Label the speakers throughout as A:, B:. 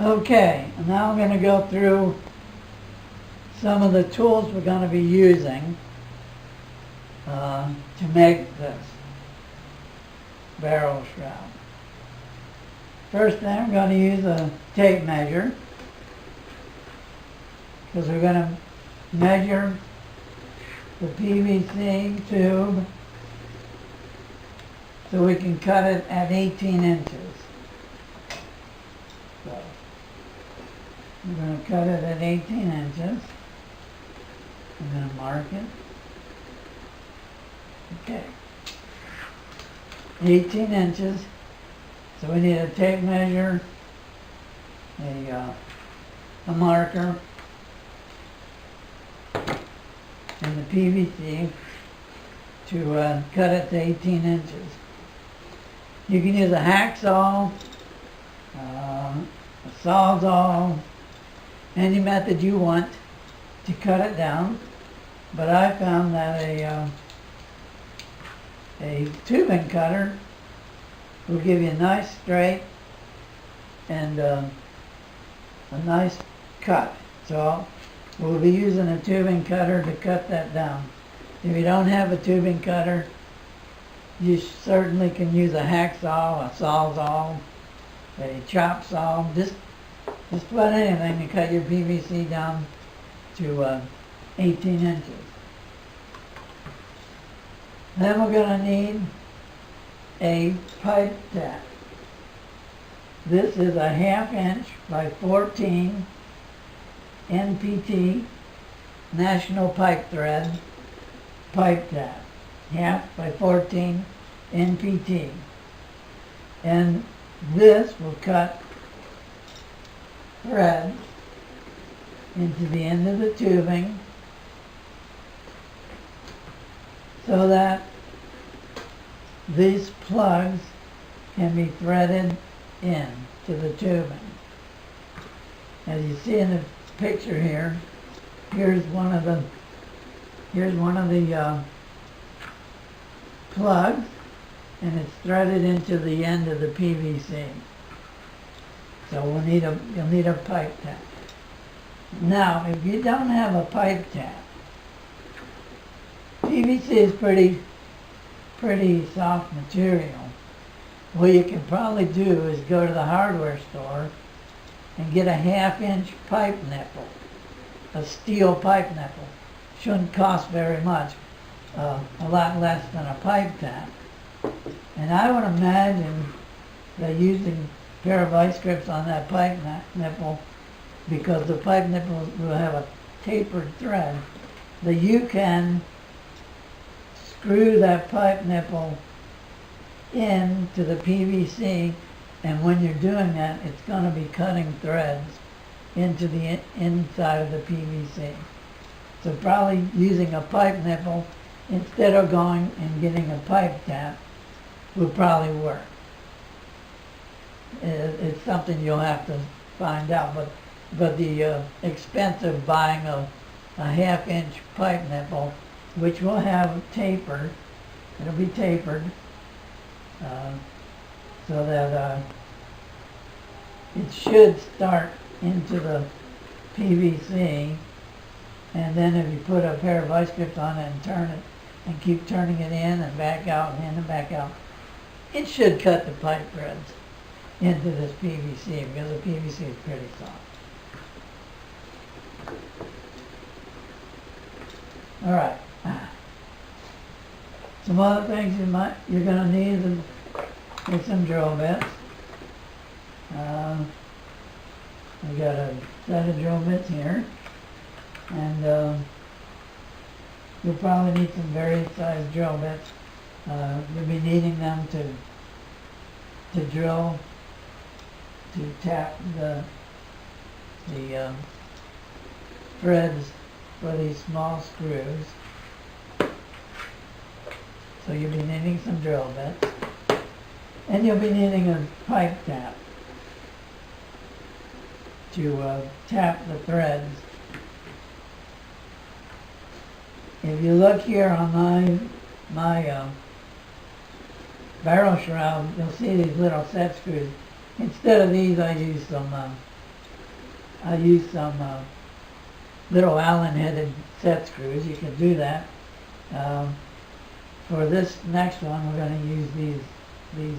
A: Okay, and now I'm going to go through some of the tools we're going to be using to make this barrel shroud. First thing, I'm going to use a tape measure because we're going to measure the PVC tube so we can cut it at 18 inches. So we're going to cut it at 18 inches. I'm going to mark it. Okay. 18 inches. So we need a tape measure, a marker, and the PVC to cut it to 18 inches. You can use a hacksaw, a sawzall, any method you want to cut it down. But I found that a tubing cutter will give you a nice straight and a nice cut. So we'll be using a tubing cutter to cut that down. If you don't have a tubing cutter, you certainly can use a hacksaw, a sawzall, a chop saw, just about anything to cut your PVC down to 18 inches. Then we're going to need a pipe tap. This is a 1/2 inch by 14 NPT National Pipe Thread pipe tap. 1/2 by 14 NPT. And this will cut thread into the end of the tubing so that these plugs can be threaded in to the tubing. As you see in the picture here, here's one of the plugs, and it's threaded into the end of the PVC. So you'll need a pipe tap. Now, if you don't have a pipe tap, PVC is pretty soft material. What you can probably do is go to the hardware store and get a 1/2 inch pipe nipple, a steel pipe nipple. Shouldn't cost very much, a lot less than a pipe tap. And I would imagine that using a pair of vice grips on that pipe nipple, because the pipe nipple will have a tapered thread, that you can screw that pipe nipple into the PVC, and when you're doing that, it's going to be cutting threads into the inside of the PVC. So probably using a pipe nipple instead of going and getting a pipe tap would probably work. It's something you'll have to find out, but the expense of buying a 1/2 inch pipe nipple, which will have tapered, it'll be tapered, so that it should start into the PVC, and then if you put a pair of vice grips on it and turn it and keep turning it in and back out and in and back out, it should cut the pipe threads into this PVC, because the PVC is pretty soft. All right. Some other things you're going to need is some drill bits. We got a set of drill bits here, and you'll probably need some various size drill bits. You'll be needing them to drill, to tap the threads for these small screws. So you'll be needing some drill bits, and you'll be needing a pipe tap to tap the threads. If you look here on my barrel shroud, you'll see these little set screws. Instead of these, I use some I use some little Allen-headed set screws. You can do that. For this next one, we're going to use these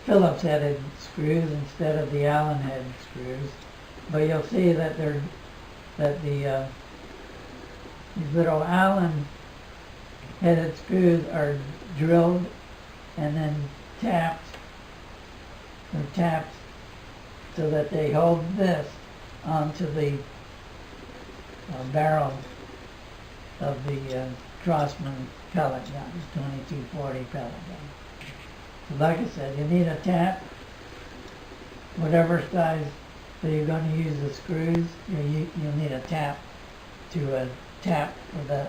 A: Phillips-headed screws instead of the Allen-head screws. But you'll see that these little Allen-headed screws are drilled and then tapped. They're tapped so that they hold this onto the barrel of the Crosman pellet gun, 2240 pellet gun. So like I said, you need a tap, whatever size that you're going to use the screws, you'll need a tap to tap for those.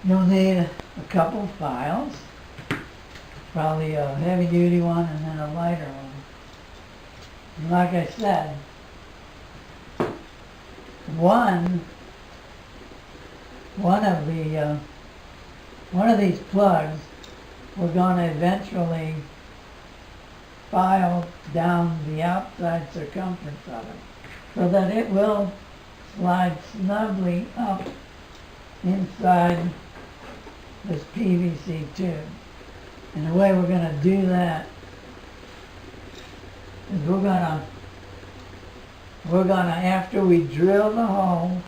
A: You'll need a couple files, probably a heavy duty one and then a lighter one. And like I said, one of these plugs, we're going to eventually file down the outside circumference of it so that it will slide snugly up inside this PVC tube. And the way we're going to do that is we're gonna after we drill the hole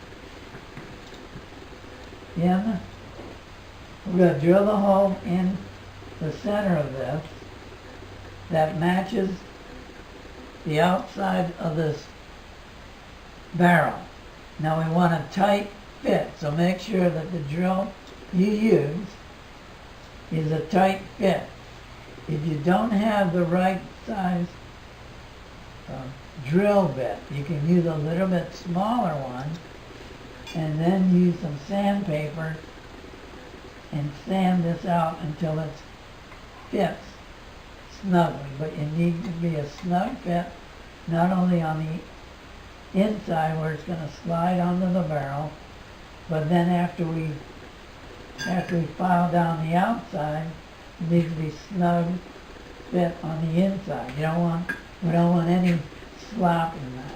A: in, we're gonna drill the hole in the center of this that matches the outside of this barrel. Now we want a tight fit, so make sure that the drill you use is a tight fit. If you don't have the right size drill bit, you can use a little bit smaller one and then use some sandpaper and sand this out until it fits snugly. But you need to be a snug fit, not only on the inside where it's going to slide onto the barrel, but then after we file down the outside, it needs to be snug fit on the inside. We don't want any slop in that.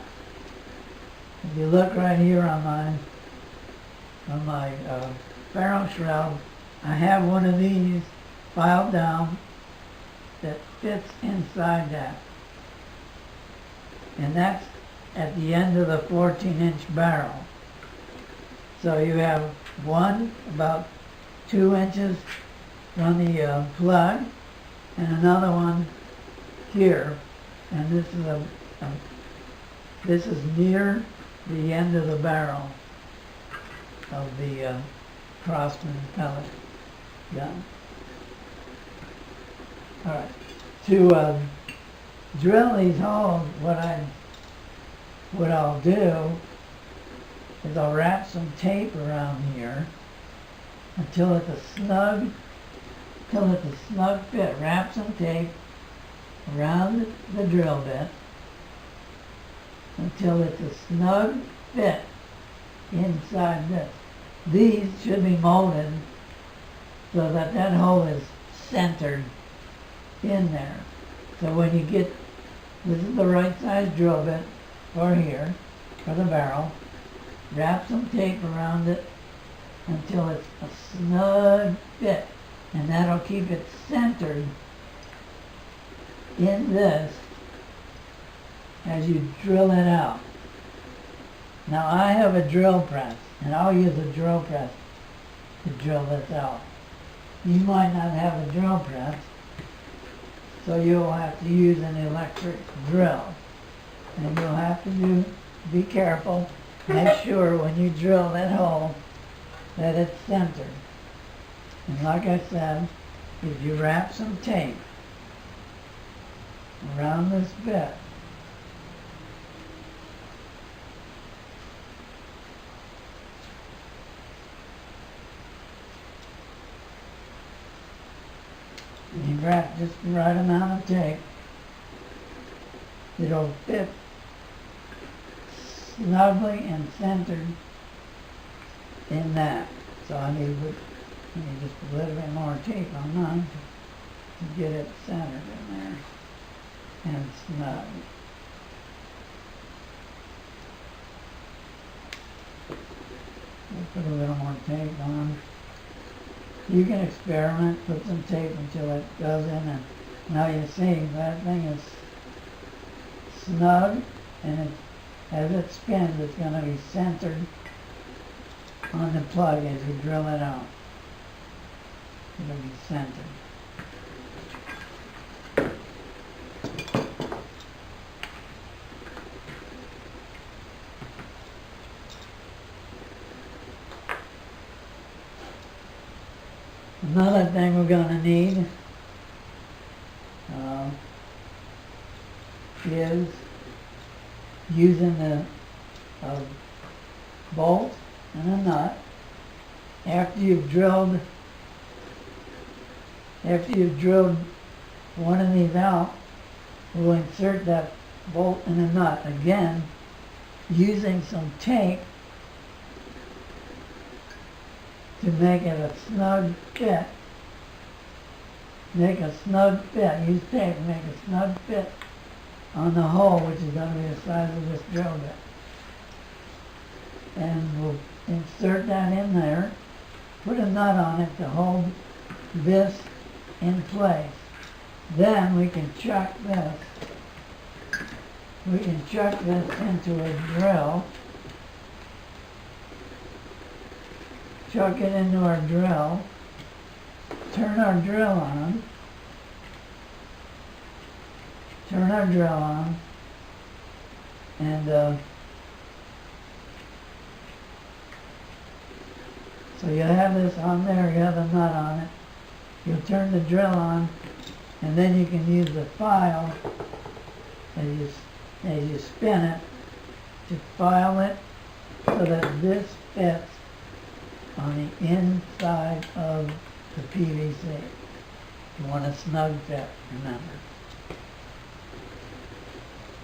A: If you look right here on my barrel shroud, I have one of these filed down that fits inside that. And that's at the end of the 14-inch barrel. So you have one about 2 inches on the plug and another one here. And this is near the end of the barrel of the Crosman pellet gun. All right. To drill these holes, what I'll do is I'll wrap some tape around here until it's a snug fit. Wrap some tape around the drill bit until it's a snug fit inside this. These should be molded so that that hole is centered in there. So when you get, this is the right size drill bit for here, for the barrel, wrap some tape around it until it's a snug fit, and that'll keep it centered in this as you drill it out. Now I have a drill press, and I'll use a drill press to drill this out. You might not have a drill press, so you'll have to use an electric drill. And you'll have to be careful, make sure when you drill that hole that it's centered. And like I said, if you wrap some tape around this bit, you wrap just the right amount of tape, it'll fit snugly and centered in that. So I need just a little bit more tape on mine to get it centered in there. and snug. We'll put a little more tape on. You can experiment, put some tape until it goes in, and now you see that thing is snug, and as it spins it's going to be centered on the plug as you drill it out. It'll be centered. Another thing we're going to need is using a bolt and a nut. After you've drilled one of these out, we'll insert that bolt and a nut again using some tape to make it a snug fit. Make a snug fit. Use tape to make a snug fit on the hole, which is going to be the size of this drill bit. And we'll insert that in there, put a nut on it to hold this in place. Then we can chuck this. We can chuck this into a drill. Chuck it into our drill. Turn our drill on. Turn our drill on. And so you have this on there, you have a nut on it. You'll turn the drill on, and then you can use the file as you spin it to file it so that this fits on the inside of the PVC. You want a snug fit, remember.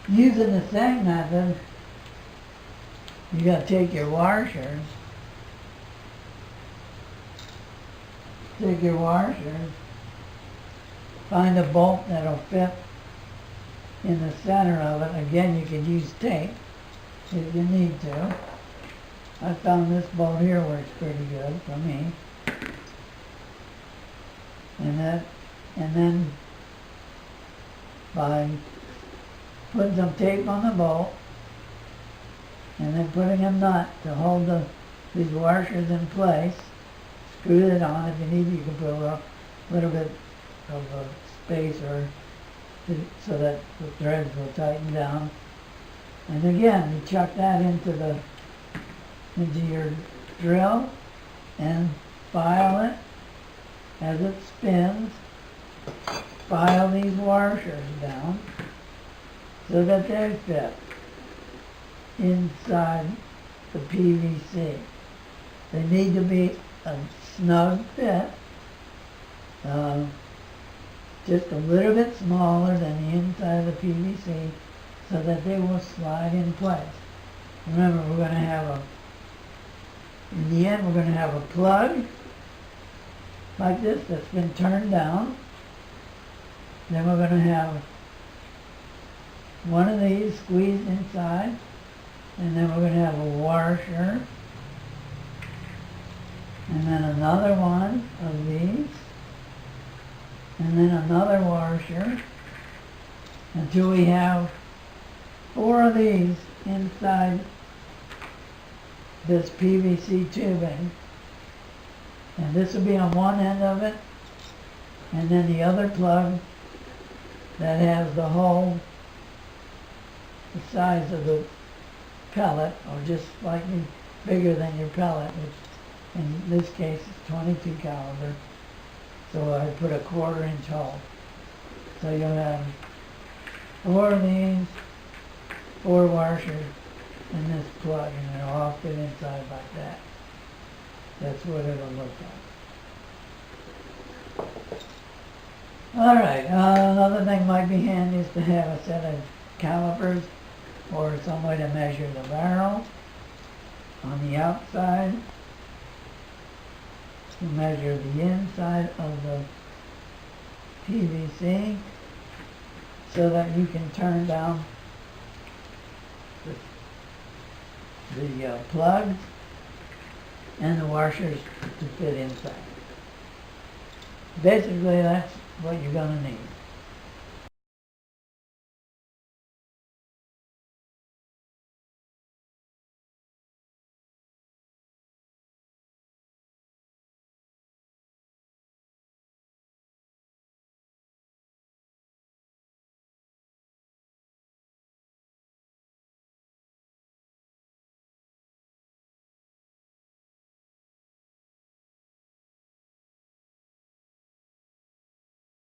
A: Using the same method, you got to take your washers. Take your washers. Find a bolt that'll fit in the center of it. Again, you can use tape if you need to. I found this bolt here works pretty good for me. And then by putting some tape on the bolt and then putting a nut to hold these washers in place, screw it on. If you need, you can put a little bit of a spacer so that the threads will tighten down. And again, you chuck that into your drill and file it as it spins. File these washers down so that they fit inside the PVC. They need to be a snug fit, just a little bit smaller than the inside of the PVC so that they will slide in place. Remember, we're going to have in the end, we're going to have a plug like this that's been turned down. Then we're going to have one of these squeezed inside, and then we're going to have a washer, and then another one of these, and then another washer, until we have 4 of these inside this PVC tubing. And this will be on one end of it, and then the other plug that has the hole the size of the pellet, or just slightly bigger than your pellet, which in this case is 22 caliber. So I put a 1/4 inch hole. So you'll have 4 of these, 4 washers, and this plug, and it'll all fit inside like that. That's what it'll look like. Alright, another thing might be handy is to have a set of calipers or some way to measure the barrel on the outside. To measure the inside of the PVC. so that you can turn down the plugs and the washers to fit inside. Basically, that's what you're going to need.